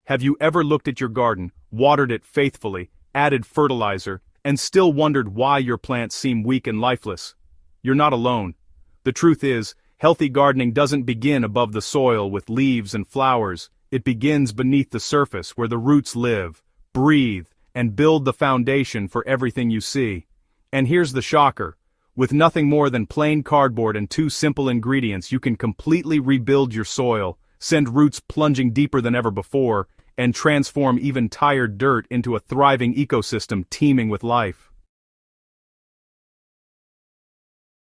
Have you ever looked at your garden, watered it faithfully, added fertilizer, and still wondered why your plants seem weak and lifeless? You're not alone. The truth is, healthy gardening doesn't begin above the soil with leaves and flowers. It begins beneath the surface where the roots live, breathe, and build the foundation for everything you see. And here's the shocker. With nothing more than plain cardboard and 2 simple ingredients, you can completely rebuild your soil, send roots plunging deeper than ever before, and transform even tired dirt into a thriving ecosystem teeming with life.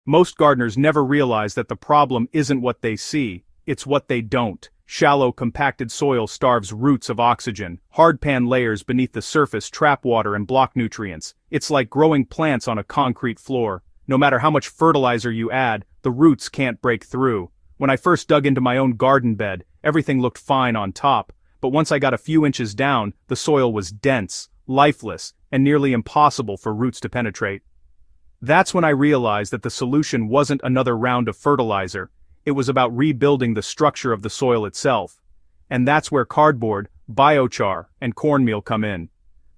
Most gardeners never realize that the problem isn't what they see, it's what they don't. Shallow, compacted soil starves roots of oxygen. Hardpan layers beneath the surface trap water and block nutrients. It's like growing plants on a concrete floor. No matter how much fertilizer you add, the roots can't break through. When I first dug into my own garden bed, everything looked fine on top, but once I got a few inches down, the soil was dense, lifeless, and nearly impossible for roots to penetrate. That's when I realized that the solution wasn't another round of fertilizer. It was about rebuilding the structure of the soil itself. And that's where cardboard, biochar, and cornmeal come in.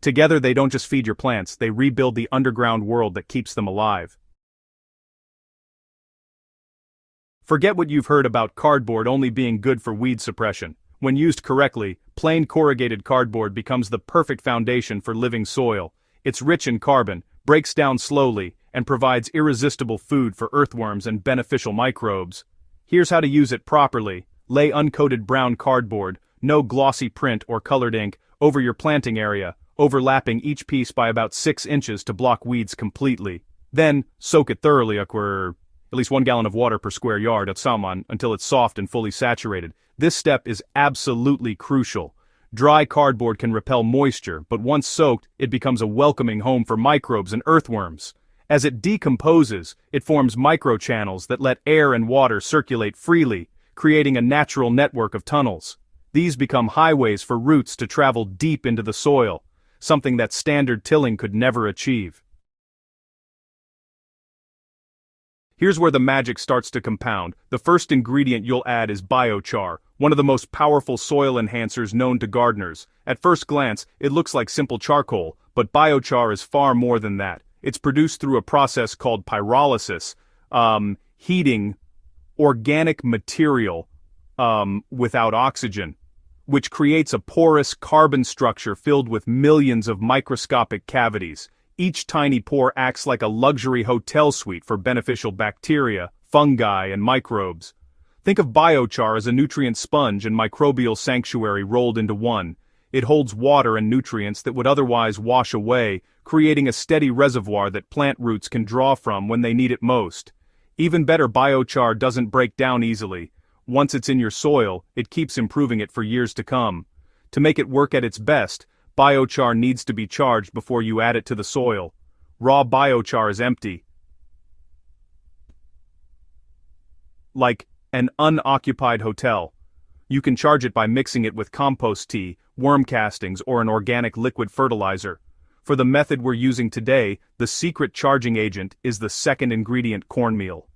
Together they don't just feed your plants, they rebuild the underground world that keeps them alive. Forget what you've heard about cardboard only being good for weed suppression. When used correctly, plain corrugated cardboard becomes the perfect foundation for living soil. It's rich in carbon, breaks down slowly, and provides irresistible food for earthworms and beneficial microbes. Here's how to use it properly. Lay uncoated brown cardboard, no glossy print or colored ink, over your planting area, overlapping each piece by about 6 inches to block weeds completely. Then, soak it thoroughly at least 1 gallon of water per square yard at Salmon until it's soft and fully saturated. This step is absolutely crucial. Dry cardboard can repel moisture, but once soaked, it becomes a welcoming home for microbes and earthworms. As it decomposes, it forms microchannels that let air and water circulate freely, creating a natural network of tunnels. These become highways for roots to travel deep into the soil, something that standard tilling could never achieve. Here's where the magic starts to compound. The first ingredient you'll add is biochar, one of the most powerful soil enhancers known to gardeners. At first glance, it looks like simple charcoal, but biochar is far more than that. It's produced through a process called pyrolysis, heating organic material without oxygen, which creates a porous carbon structure filled with millions of microscopic cavities. Each tiny pore acts like a luxury hotel suite for beneficial bacteria, fungi, and microbes. Think of biochar as a nutrient sponge and microbial sanctuary rolled into one. It holds water and nutrients that would otherwise wash away, creating a steady reservoir that plant roots can draw from when they need it most. Even better, biochar doesn't break down easily. Once it's in your soil, it keeps improving it for years to come. To make it work at its best, biochar needs to be charged before you add it to the soil. Raw biochar is empty. Like an unoccupied hotel. You can charge it by mixing it with compost tea, worm castings, or an organic liquid fertilizer. For the method we're using today, the secret charging agent is the second ingredient, cornmeal.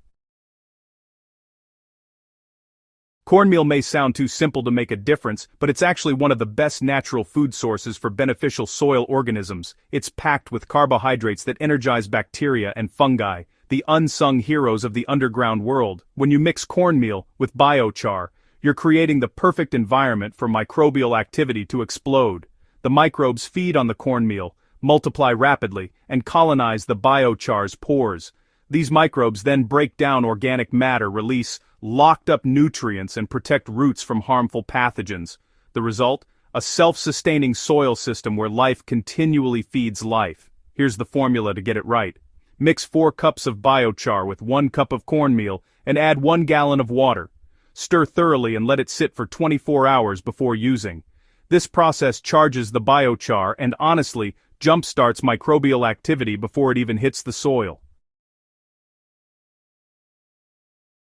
Cornmeal may sound too simple to make a difference, but it's actually one of the best natural food sources for beneficial soil organisms. It's packed with carbohydrates that energize bacteria and fungi, the unsung heroes of the underground world. When you mix cornmeal with biochar, you're creating the perfect environment for microbial activity to explode. The microbes feed on the cornmeal, multiply rapidly, and colonize the biochar's pores. These microbes then break down organic matter, release locked-up nutrients, and protect roots from harmful pathogens. The result? A self-sustaining soil system where life continually feeds life. Here's the formula to get it right. Mix 4 cups of biochar with 1 cup of cornmeal and add 1 gallon of water. Stir thoroughly and let it sit for 24 hours before using. This process charges the biochar and honestly jump-starts microbial activity before it even hits the soil.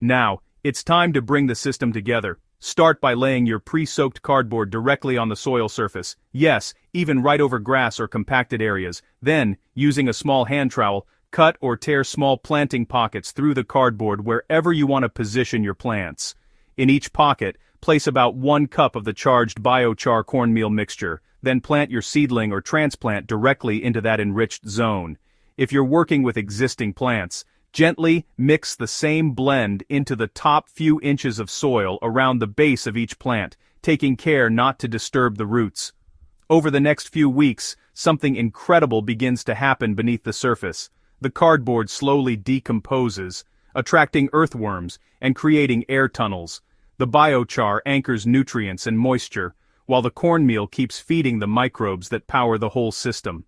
Now, it's time to bring the system together. Start by laying your pre-soaked cardboard directly on the soil surface. Yes, even right over grass or compacted areas. Then, using a small hand trowel, cut or tear small planting pockets through the cardboard wherever you want to position your plants. In each pocket, Place about 1 cup of the charged biochar cornmeal mixture, then plant your seedling or transplant directly into that enriched zone. If you're working with existing plants, gently mix the same blend into the top few inches of soil around the base of each plant, taking care not to disturb the roots. Over the next few weeks, something incredible begins to happen beneath the surface. The cardboard slowly decomposes, attracting earthworms and creating air tunnels. The biochar anchors nutrients and moisture, while the cornmeal keeps feeding the microbes that power the whole system.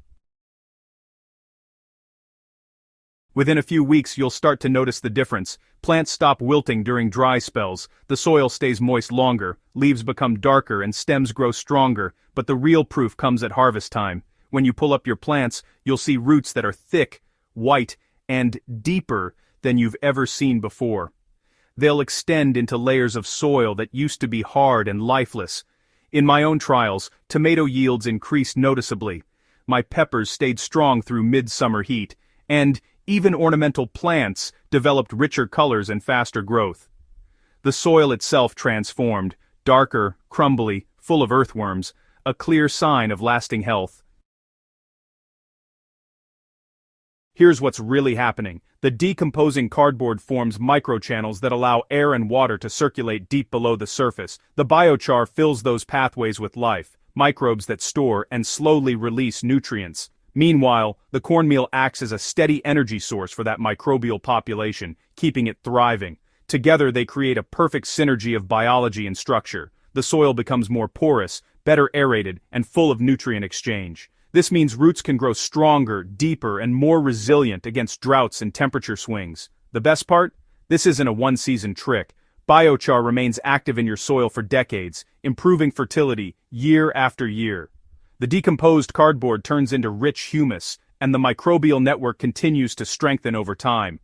Within a few weeks you'll start to notice the difference. Plants stop wilting during dry spells, the soil stays moist longer, leaves become darker and stems grow stronger, but the real proof comes at harvest time. When you pull up your plants, you'll see roots that are thick, white, and deeper than you've ever seen before. They'll extend into layers of soil that used to be hard and lifeless. In my own trials, tomato yields increased noticeably. My peppers stayed strong through midsummer heat, and even ornamental plants developed richer colors and faster growth. The soil itself transformed, darker, crumbly, full of earthworms, a clear sign of lasting health. Here's what's really happening. The decomposing cardboard forms microchannels that allow air and water to circulate deep below the surface. The biochar fills those pathways with life, microbes that store and slowly release nutrients. Meanwhile, the cornmeal acts as a steady energy source for that microbial population, keeping it thriving. Together they create a perfect synergy of biology and structure. The soil becomes more porous, better aerated, and full of nutrient exchange. This means roots can grow stronger, deeper, and more resilient against droughts and temperature swings. The best part? This isn't a one-season trick. Biochar remains active in your soil for decades, improving fertility year after year. The decomposed cardboard turns into rich humus, and the microbial network continues to strengthen over time.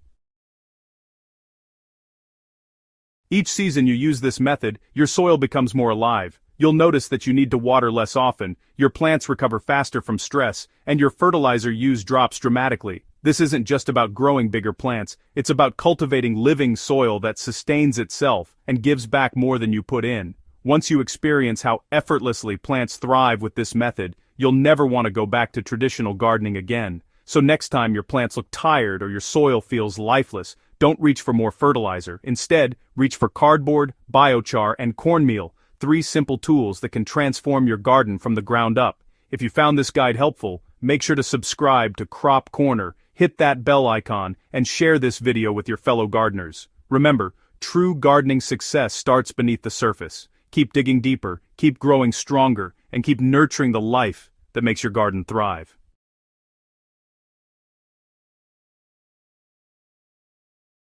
Each season you use this method, your soil becomes more alive. You'll notice that you need to water less often, your plants recover faster from stress, and your fertilizer use drops dramatically. This isn't just about growing bigger plants, it's about cultivating living soil that sustains itself and gives back more than you put in. Once you experience how effortlessly plants thrive with this method, you'll never want to go back to traditional gardening again. So next time your plants look tired or your soil feels lifeless, don't reach for more fertilizer. Instead, reach for cardboard, biochar, and cornmeal. 3 simple tools that can transform your garden from the ground up. If you found this guide helpful, make sure to subscribe to Crop Corner, hit that bell icon, and share this video with your fellow gardeners. Remember, true gardening success starts beneath the surface. Keep digging deeper, keep growing stronger, and keep nurturing the life that makes your garden thrive.